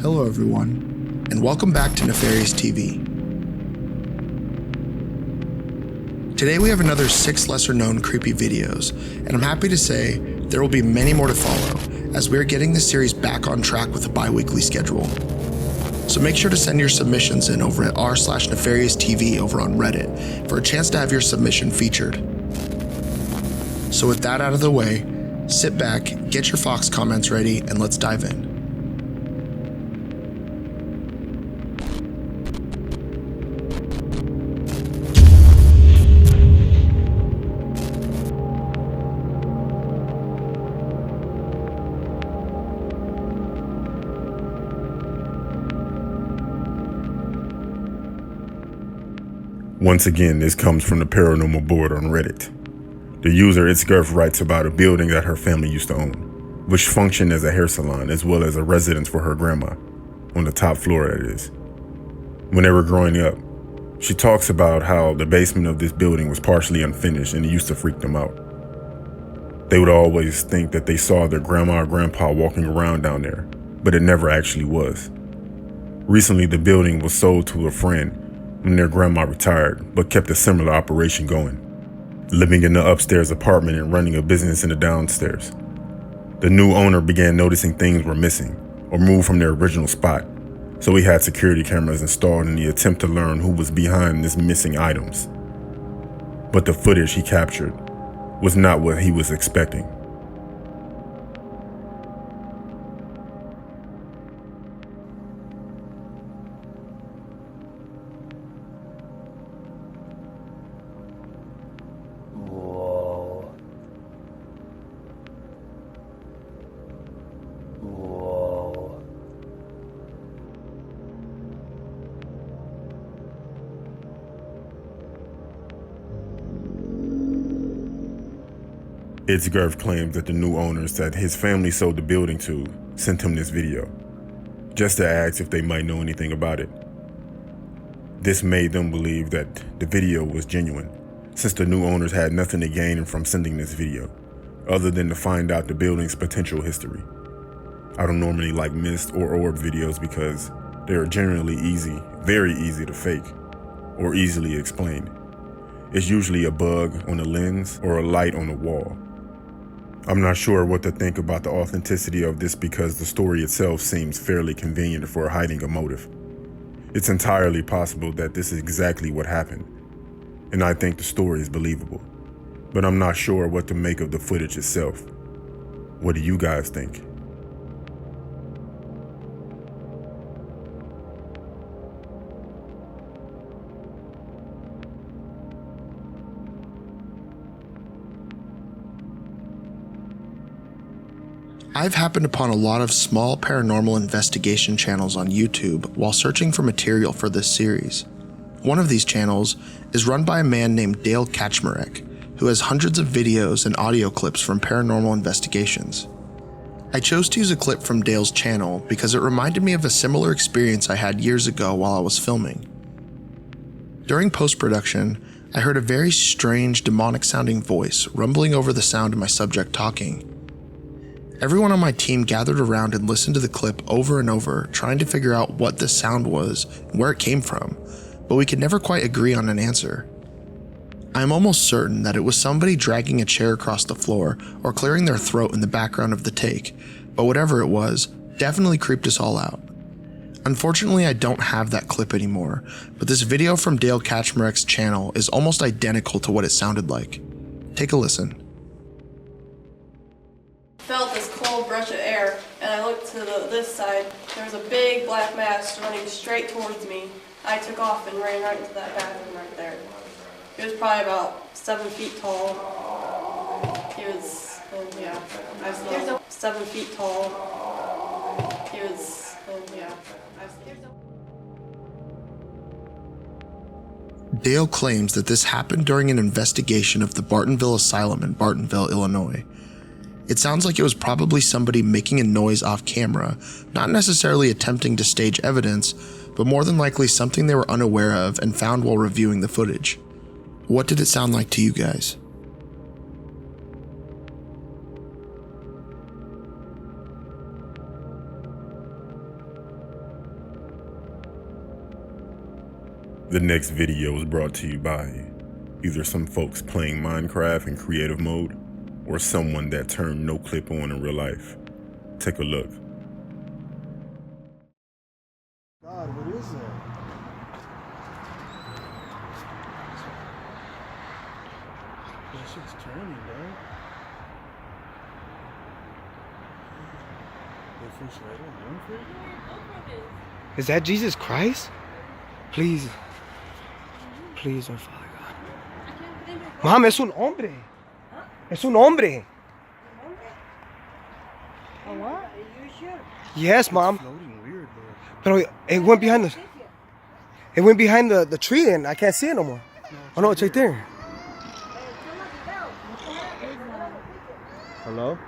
Hello everyone, and welcome back to Nefarious TV. Today we have another 6 lesser known creepy videos, and I'm happy to say there will be many more to follow as we are getting this series back on track with a bi-weekly schedule. So make sure to send your submissions in over at r/Nefarious TV over on Reddit for a chance to have your submission featured. So with that out of the way, sit back, get your Fox comments ready, and let's dive in. Once again, this comes from the paranormal board on Reddit. The user Itzgurf writes about a building that her family used to own, which functioned as a hair salon as well as a residence for her grandma, on the top floor that is. When they were growing up, she talks about how the basement of this building was partially unfinished and it used to freak them out. They would always think that they saw their grandma or grandpa walking around down there, but it never actually was. Recently, the building was sold to a friend when their grandma retired, but kept a similar operation going, living in the upstairs apartment and running a business in the downstairs. The new owner began noticing things were missing or moved from their original spot, so he had security cameras installed in the attempt to learn who was behind these missing items. But the footage he captured was not what he was expecting. Itzgurf claims that the new owners that his family sold the building to sent him this video, just to ask if they might know anything about it. This made them believe that the video was genuine, since the new owners had nothing to gain from sending this video, other than to find out the building's potential history. I don't normally like mist or orb videos because they are generally very easy to fake, or easily explained. It's usually a bug on a lens or a light on the wall. I'm not sure what to think about the authenticity of this because the story itself seems fairly convenient for hiding a motive. It's entirely possible that this is exactly what happened, and I think the story is believable, but I'm not sure what to make of the footage itself. What do you guys think? I've happened upon a lot of small paranormal investigation channels on YouTube while searching for material for this series. One of these channels is run by a man named Dale Kaczmarek, who has hundreds of videos and audio clips from paranormal investigations. I chose to use a clip from Dale's channel because it reminded me of a similar experience I had years ago while I was filming. During post-production, I heard a very strange demonic-sounding voice rumbling over the sound of my subject talking. Everyone on my team gathered around and listened to the clip over and over, trying to figure out what this sound was and where it came from, but we could never quite agree on an answer. I am almost certain that it was somebody dragging a chair across the floor or clearing their throat in the background of the take, but whatever it was, definitely creeped us all out. Unfortunately, I don't have that clip anymore, but this video from Dale Kaczmarek's channel is almost identical to what it sounded like. Take a listen. Felt this cold brush of air, and I looked to this side. There was a big black mass running straight towards me. I took off and ran right into that bathroom right there. He was probably about 7 feet tall. He was, I saw 7 feet tall. He was, I saw. Dale claims that this happened during an investigation of the Bartonville Asylum in Bartonville, Illinois. It sounds like it was probably somebody making a noise off camera, not necessarily attempting to stage evidence, but more than likely something they were unaware of and found while reviewing the footage. What did it sound like to you guys? The next video is brought to you by either some folks playing Minecraft in creative mode or someone that turned no clip on in real life. Take a look. God, what is that? That shit's turning, dog. Is that Jesus Christ? Please. Please, oh Father God. Mom, es un hombre. Es un hombre. A what? Are you sure? Yes, Mom. Floating weird, bro. But it went behind the... It went behind the tree and I can't see it no more. Oh no, it's right there. Hello?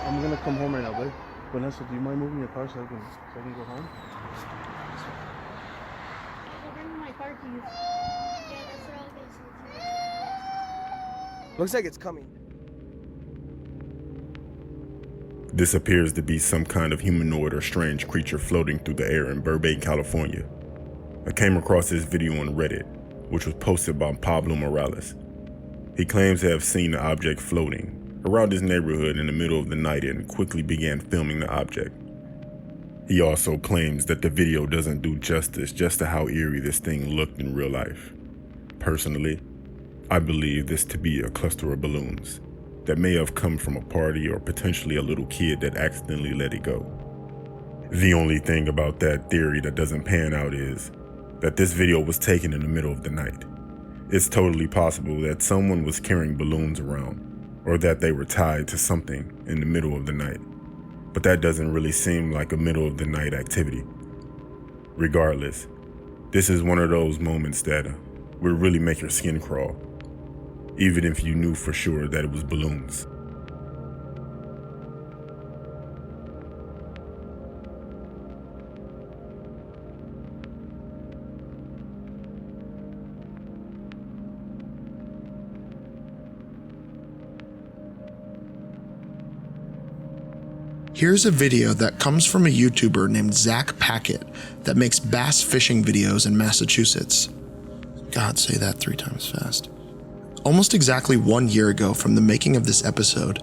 I'm gonna come home right now, buddy. Vanessa, do you mind moving your car so I can go home? Bring my car keys. Yeah, that's what I was gonna say. Looks like it's coming. This appears to be some kind of humanoid or strange creature floating through the air in Burbank, California. I came across this video on Reddit, which was posted by Pablo Morales. He claims to have seen the object floating around his neighborhood in the middle of the night and quickly began filming the object. He also claims that the video doesn't do justice just to how eerie this thing looked in real life. Personally, I believe this to be a cluster of balloons that may have come from a party or potentially a little kid that accidentally let it go. The only thing about that theory that doesn't pan out is that this video was taken in the middle of the night. It's totally possible that someone was carrying balloons around or that they were tied to something in the middle of the night. But that doesn't really seem like a middle of the night activity. Regardless, this is one of those moments that would really make your skin crawl, even if you knew for sure that it was balloons. Here's a video that comes from a YouTuber named Zach Packett that makes bass fishing videos in Massachusetts. God, say that 3 times fast. Almost exactly 1 year ago from the making of this episode,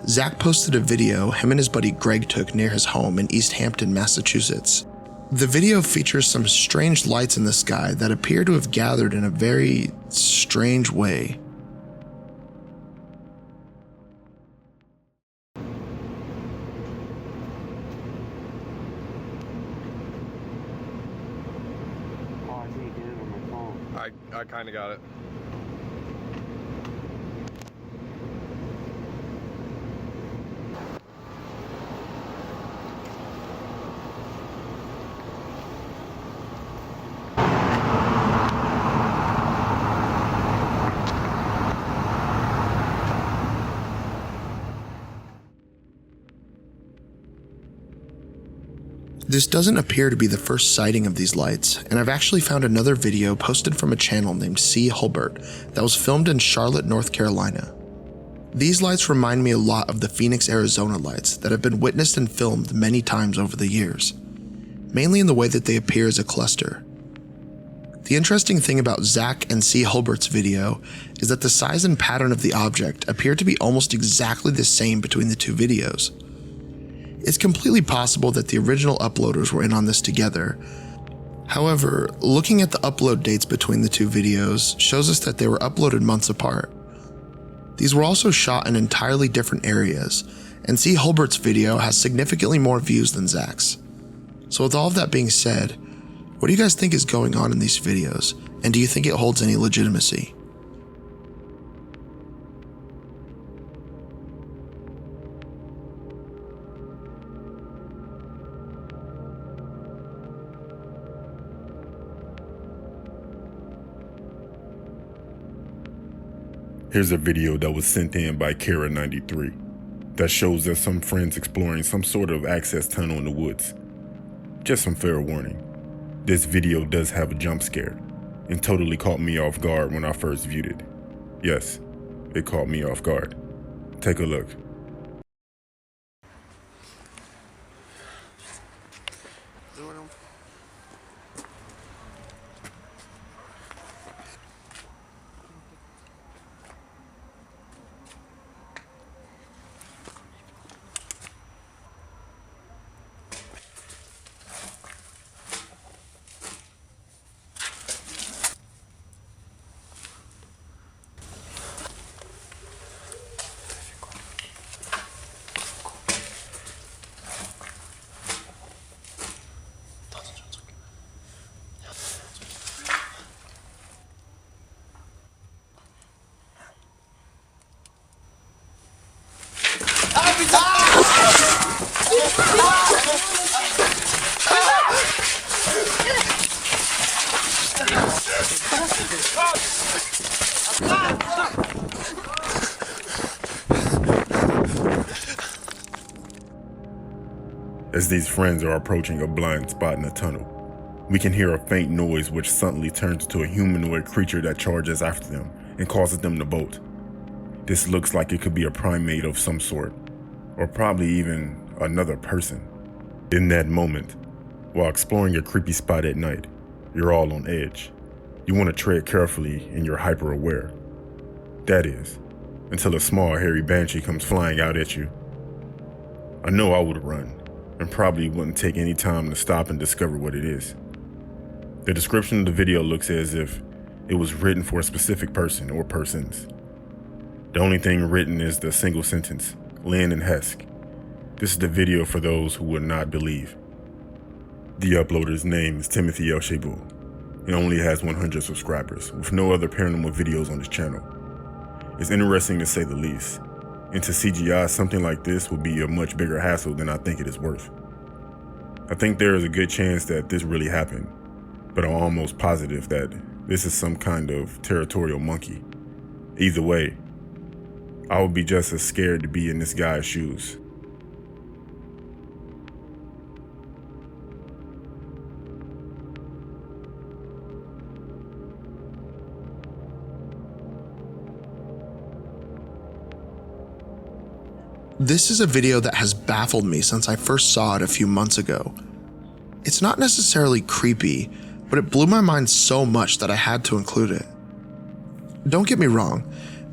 Zach posted a video him and his buddy Greg took near his home in East Hampton, Massachusetts. The video features some strange lights in the sky that appear to have gathered in a very strange way. I kind of got it. This doesn't appear to be the first sighting of these lights, and I've actually found another video posted from a channel named C. Hulbert that was filmed in Charlotte, North Carolina. These lights remind me a lot of the Phoenix, Arizona lights that have been witnessed and filmed many times over the years, mainly in the way that they appear as a cluster. The interesting thing about Zach and C. Hulbert's video is that the size and pattern of the object appear to be almost exactly the same between the two videos. It's completely possible that the original uploaders were in on this together. However, looking at the upload dates between the two videos shows us that they were uploaded months apart. These were also shot in entirely different areas, and C. Hulbert's video has significantly more views than Zach's. So with all of that being said, what do you guys think is going on in these videos, and do you think it holds any legitimacy? Here's a video that was sent in by Kara93 that shows us some friends exploring some sort of access tunnel in the woods. Just some fair warning, this video does have a jump scare and totally caught me off guard when I first viewed it. Yes, it caught me off guard. Take a look. As these friends are approaching a blind spot in a tunnel, we can hear a faint noise which suddenly turns to a humanoid creature that charges after them and causes them to bolt. This looks like it could be a primate of some sort, or probably even another person. In that moment, while exploring a creepy spot at night, you're all on edge. You want to tread carefully and you're hyper aware. That is, until a small hairy banshee comes flying out at you. I know I would run, and probably wouldn't take any time to stop and discover what it is. The description of the video looks as if it was written for a specific person or persons. The only thing written is the single sentence, Lynn and Hesk. This is the video for those who would not believe. The uploader's name is Timothy El Shabu and only has 100 subscribers, with no other paranormal videos on his channel. It's interesting to say the least, and to CGI something like this would be a much bigger hassle than I think it is worth. I think there is a good chance that this really happened, but I'm almost positive that this is some kind of territorial monkey. Either way, I would be just as scared to be in this guy's shoes. This is a video that has baffled me since I first saw it a few months ago. It's not necessarily creepy, but it blew my mind so much that I had to include it. Don't get me wrong,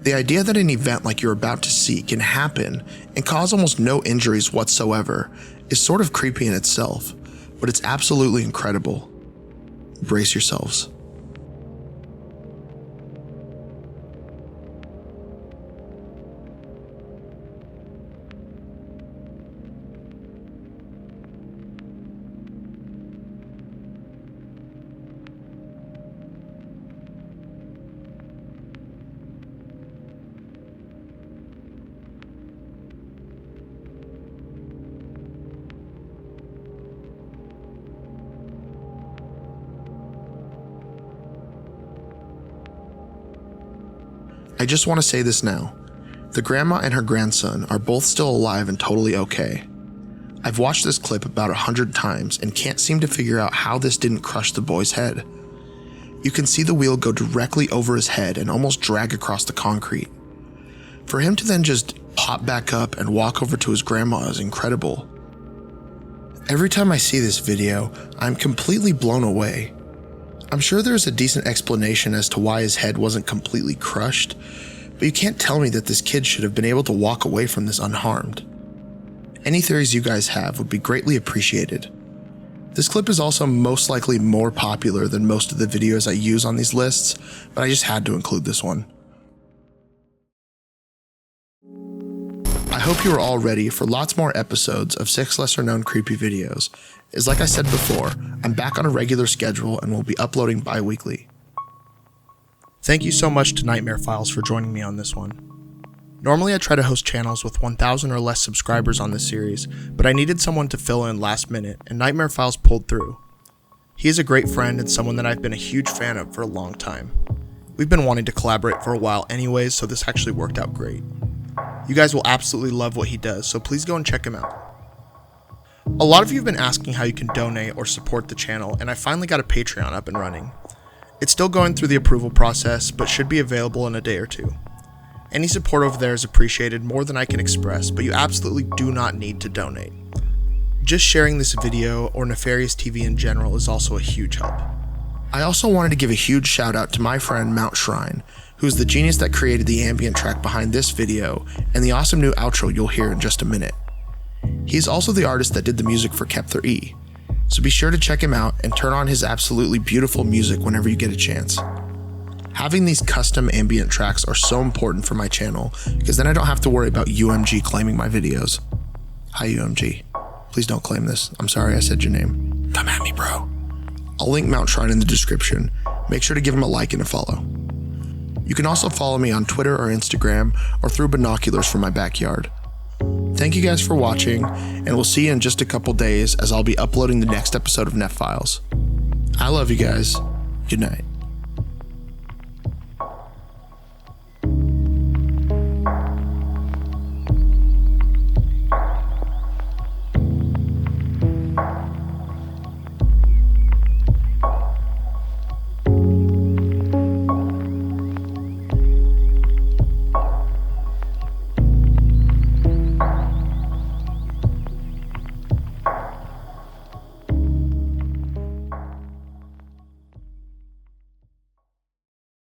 the idea that an event like you're about to see can happen and cause almost no injuries whatsoever is sort of creepy in itself, but it's absolutely incredible. Brace yourselves. I just want to say this now. The grandma and her grandson are both still alive and totally okay. I've watched this clip about 100 times and can't seem to figure out how this didn't crush the boy's head. You can see the wheel go directly over his head and almost drag across the concrete. For him to then just pop back up and walk over to his grandma is incredible. Every time I see this video, I'm completely blown away. I'm sure there's a decent explanation as to why his head wasn't completely crushed, but you can't tell me that this kid should have been able to walk away from this unharmed. Any theories you guys have would be greatly appreciated. This clip is also most likely more popular than most of the videos I use on these lists, but I just had to include this one. I hope you are all ready for lots more episodes of 6 lesser known creepy videos, as like I said before, I'm back on a regular schedule and will be uploading bi-weekly. Thank you so much to Nightmare Files for joining me on this one. Normally I try to host channels with 1,000 or less subscribers on this series, but I needed someone to fill in last minute and Nightmare Files pulled through. He is a great friend and someone that I've been a huge fan of for a long time. We've been wanting to collaborate for a while anyways, so this actually worked out great. You guys will absolutely love what he does, so please go and check him out. A lot of you have been asking how you can donate or support the channel, and I finally got a Patreon up and running. It's still going through the approval process, but should be available in a day or two. Any support over there is appreciated more than I can express, but you absolutely do not need to donate. Just sharing this video or Nefarious TV in general is also a huge help. I also wanted to give a huge shout out to my friend Mount Shrine, who's the genius that created the ambient track behind this video and the awesome new outro you'll hear in just a minute. He's also the artist that did the music for Kepler E, so be sure to check him out and turn on his absolutely beautiful music whenever you get a chance. Having these custom ambient tracks are so important for my channel because then I don't have to worry about UMG claiming my videos. Hi UMG, please don't claim this. I'm sorry I said your name. Come at me, bro. I'll link Mount Shrine in the description. Make sure to give him a like and a follow. You can also follow me on Twitter or Instagram or through binoculars from my backyard. Thank you guys for watching, and we'll see you in just a couple days as I'll be uploading the next episode of Nef Files. I love you guys. Good night.